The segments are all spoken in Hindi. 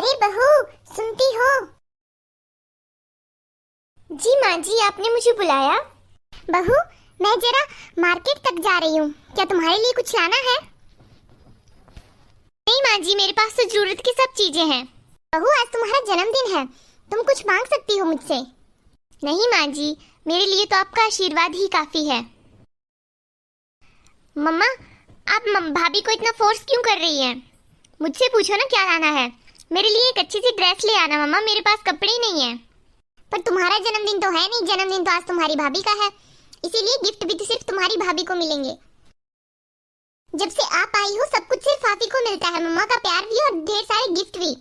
अरे बहू, सुनती हो? जी माँ जी, आपने मुझे बुलाया? बहू, मैं जरा मार्केट तक जा रही हूँ, क्या तुम्हारे लिए कुछ लाना है? नहीं माँ जी, मेरे पास तो जरूरत की सब चीजें हैं। बहू, आज तुम्हारा जन्मदिन है, तुम कुछ मांग सकती हो मुझसे। नहीं माँ जी, मेरे लिए तो आपका आशीर्वाद ही काफी है। मम्मा, आप भाभी को इतना फोर्स क्यों कर रही हैं? मुझसे पूछो ना क्या लाना है। मेरे लिए एक अच्छी सी ड्रेस ले आना मम्मा, मेरे पास कपड़े ही नहीं है। पर तुम्हारा जन्मदिन तो है नहीं, जन्मदिन तो आज तुम्हारी भाभी का है, इसीलिए गिफ्ट भी तो सिर्फ तुम्हारी भाभी को मिलेंगे। जब से आप आई हो सब कुछ सिर्फ आप ही को मिलता है, मम्मा का प्यार भी और ढेर सारे गिफ्ट भी।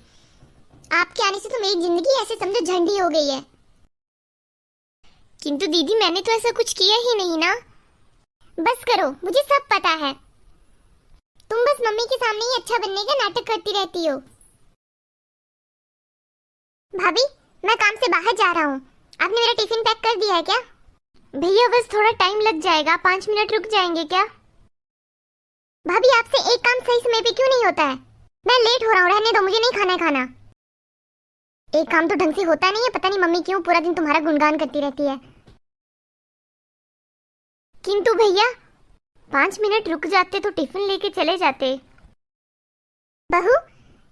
आपके आने से तो मेरी जिंदगी ऐसे समझो झंडी हो गई है। किंतु दीदी, मैंने तो ऐसा कुछ किया ही नहीं ना। बस करो, मुझे सब पता है। तुम बस मम्मी के सामने ही अच्छा बनने का नाटक करती रहती हो। भाभी, मैं काम से बाहर जा रहा हूँ, आपने मेरा टिफिन पैक कर दिया है क्या? भैया बस थोड़ा टाइम लग जाएगा, 5 मिनट रुक जाएंगे क्या? भाभी, आपसे एक काम सही समय पे क्यों नहीं होता है? मैं लेट हो रहा हूँ, रहने दो, मुझे नहीं खाना है खाना। एक काम तो ढंग से होता नहीं है, पता नहीं मम्मी क्यों पूरा दिन तुम्हारा गुणगान करती रहती है। किंतु भैया 5 मिनट रुक जाते तो टिफिन लेके चले जाते। बहू,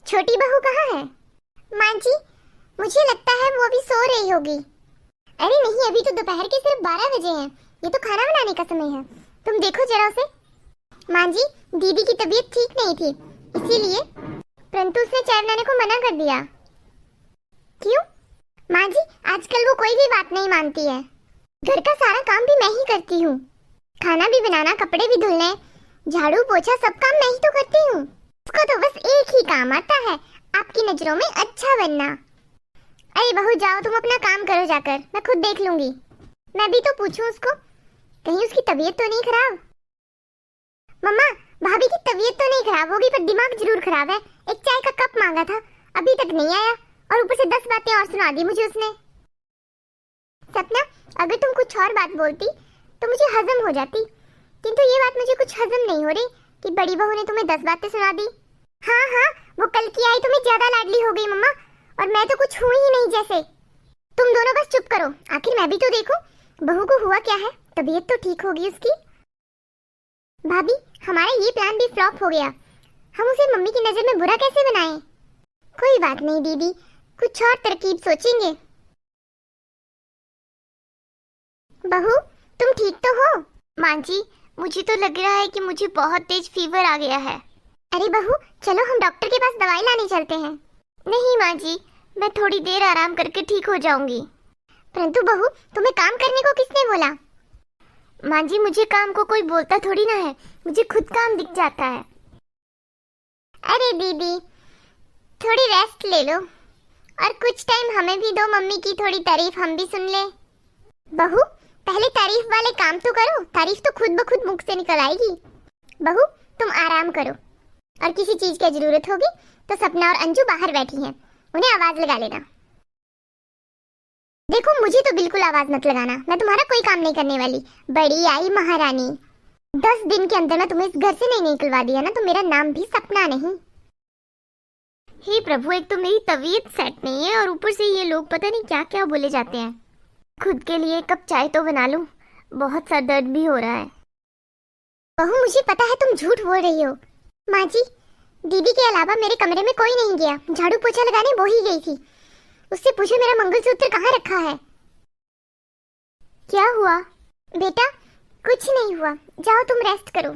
छोटी बहू कहाँ है? माँ जी, मुझे लगता है वो अभी सो रही होगी। अरे नहीं, अभी तो दोपहर के सिर्फ 12 बजे हैं, ये तो खाना बनाने का समय है। तुम देखो जरा उसे। माँ जी, दीदी की तबीयत ठीक नहीं थी इसीलिए, परंतु उसने चाय बनाने को मना कर दिया। क्यों? माँ जी, आजकल वो कोई भी बात नहीं मानती है। घर का सारा काम भी मैं ही करती हूँ, खाना भी बनाना, कपड़े भी धुलने, झाड़ू पोछा सब काम मैं ही तो करती हूँ। उसको तो बस एक ही काम आता है, आपकी नजरों में अच्छा बनना। अरे बहू जाओ, तुम अपना काम करो जाकर, मैं खुद देख लूंगी। मैं भी तो पूछूं उसको, कहीं उसकी तबीयत तो नहीं खराब? मम्मा, भाभी की तबीयत तो नहीं खराब होगी, पर दिमाग जरूर खराब है। एक चाय का कप मांगा था, अभी तक नहीं आया, और ऊपर से 10 बातें और सुना दी मुझे उसने। सपना, अगर तुम कुछ और बात बोलती तो मुझे हजम हो जाती, किंतु ये बात मुझे कुछ हजम नहीं हो रही कि बड़ी बहू ने तुम्हें 10 बातें सुना दी। हाँ हाँ, वो कल की आई तुम्हें ज्यादा लाडली हो गई मम्मा, और मैं तो कुछ हुई ही नहीं जैसे। तुम दोनों बस चुप करो, आखिर मैं भी तो देखूं बहू को हुआ क्या है, तबीयत तो ठीक होगी उसकी। भाभी, हमारा ये प्लान भी फ्लॉप हो गया, हम उसे मम्मी की नजर में बुरा कैसे बनाएं? कोई बात नहीं दीदी, कुछ और तरकीब सोचेंगे। बहू, तुम ठीक तो हो? माँ जी, मुझे तो लग रहा है कि मुझे बहुत तेज फीवर आ गया है। अरे बहू, चलो हम डॉक्टर के पास दवाई लाने चलते हैं। नहीं माँ जी, मैं थोड़ी देर आराम करके ठीक हो जाऊंगी। परंतु बहू, तुम्हें काम करने को किसने बोला? माँ जी, मुझे काम को कोई बोलता थोड़ी ना है, मुझे खुद काम दिख जाता है। अरे दीदी, थोड़ी रेस्ट ले लो और कुछ टाइम हमें भी दो, मम्मी की थोड़ी तारीफ हम भी सुन ले। बहू, पहले तारीफ वाले काम तो करो, तारीफ तो खुद ब खुद मुख से निकल आएगी। बहू, तुम आराम करो, और किसी चीज की जरूरत होगी तो सपना और अंजू बाहर बैठी हैं, उन्हें आवाज लगा लेना। देखो, मुझे तो बिल्कुल आवाज मत लगाना, मैं तुम्हारा कोई काम नहीं करने वाली। बड़ी आई महारानी, 10 दिन के अंदर मैं तुम्हें इस घर से नहीं निकलवा दिया ना तो मेरा नाम भी सपना नहीं। हे प्रभु, एक तो मेरी तबीयत सेट नहीं है और ऊपर से ये लोग पता नहीं क्या क्या बोले जाते हैं। खुद के लिए कप चाय तो बना लूं, बहुत सर दर्द भी हो रहा है। बहू, मुझे पता है तुम झूठ बोल रही हो। माँ जी, दीदी के अलावा मेरे कमरे में कोई नहीं गया, झाड़ू पोछा लगाने वो ही गई थी। उससे पूछो मेरा मंगलसूत्र कहाँ रखा है। क्या हुआ? बेटा, कुछ नहीं हुआ, जाओ तुम रेस्ट करो।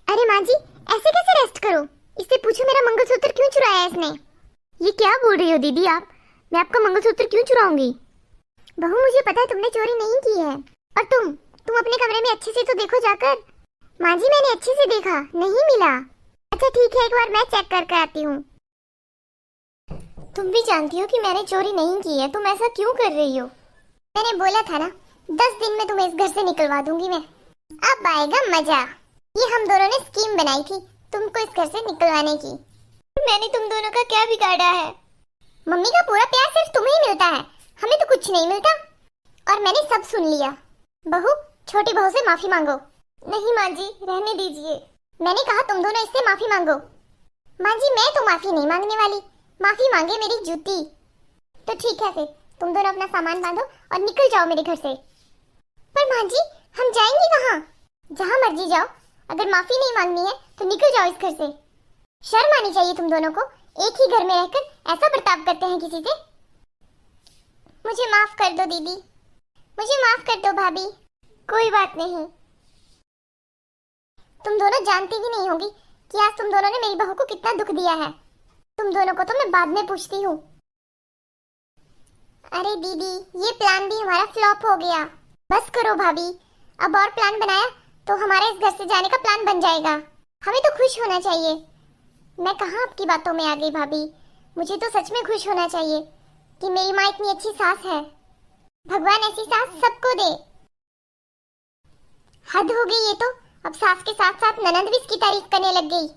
अरे माँ जी, ऐसे कैसे रेस्ट करो? इससे पूछो मेरा मंगलसूत्र क्यों चुराया इसने। ये क्या बोल रही हो दीदी आप? मैं आपका मंगलसूत्र क्यों चुराऊंगी? बहू, मुझे पता है तुमने चोरी नहीं की है। और तुम अपने कमरे में अच्छे से तो देखो जाकर। माँ जी, मैंने अच्छे से देखा, नहीं मिला। अच्छा ठीक है, एक बार मैं चेक करके आती हूँ। तुम भी जानती हो कि मैंने चोरी नहीं की है, तुम ऐसा क्यों कर रही हो? मैंने बोला था ना, 10 दिन में तुम्हें इस घर से निकलवा दूंगी मैं। अब आएगा मजा। ये हम दोनों ने स्कीम बनाई थी तुमको इस घर से निकलवाने की। मैंने तुम दोनों का क्या बिगाड़ा है? मम्मी का पूरा प्यार सिर्फ तुम्हें ही मिलता है, हमें तो कुछ नहीं मिलता। और मैंने सब सुन लिया। बहू, छोटी बहू से माफी मांगो। नहीं माँ जी, रहने दीजिए। मैंने कहा तुम दोनों इससे माफी मांगो। माँ जी, मैं तो माफी नहीं मांगने वाली, माफी मांगे मेरी जूती। तो ठीक है फिर तुम दोनों अपना सामान बांधो और निकल जाओ मेरे घर से। पर माँ जी हम जाएंगे कहाँ? जहाँ मर्जी जाओ, अगर माफी नहीं मांगनी है तो निकल जाओ इस घर से। शर्म आनी चाहिए तुम दोनों को, एक ही घर में रहकर ऐसा बर्ताव करते हैं किसी से। मुझे माफ कर दो दीदी, मुझे माफ कर दो भाभी। कोई बात नहीं। तुम दोनों जानती भी नहीं होगी कि आज तुम दोनों ने मेरी बहू को कितना दुख दिया है। तुम दोनों को तो मैं बाद में पूछती हूँ। अरे दीदी ये प्लान भी हमारा फ्लॉप हो गया। बस करो भाभी, अब और प्लान बनाया तो हमारे इस घर से जाने का प्लान बन जाएगा। हमें तो खुश होना चाहिए। मैं कहाँ आपकी बातों में आ गई भाभी, मुझे तो सच में खुश होना चाहिए कि मेरी माँ इतनी अच्छी सास है। भगवान ऐसी सास सबको दे। हद हो गई ये तो, अब सास के साथ साथ ननद भी इसकी तारीफ करने लग गई।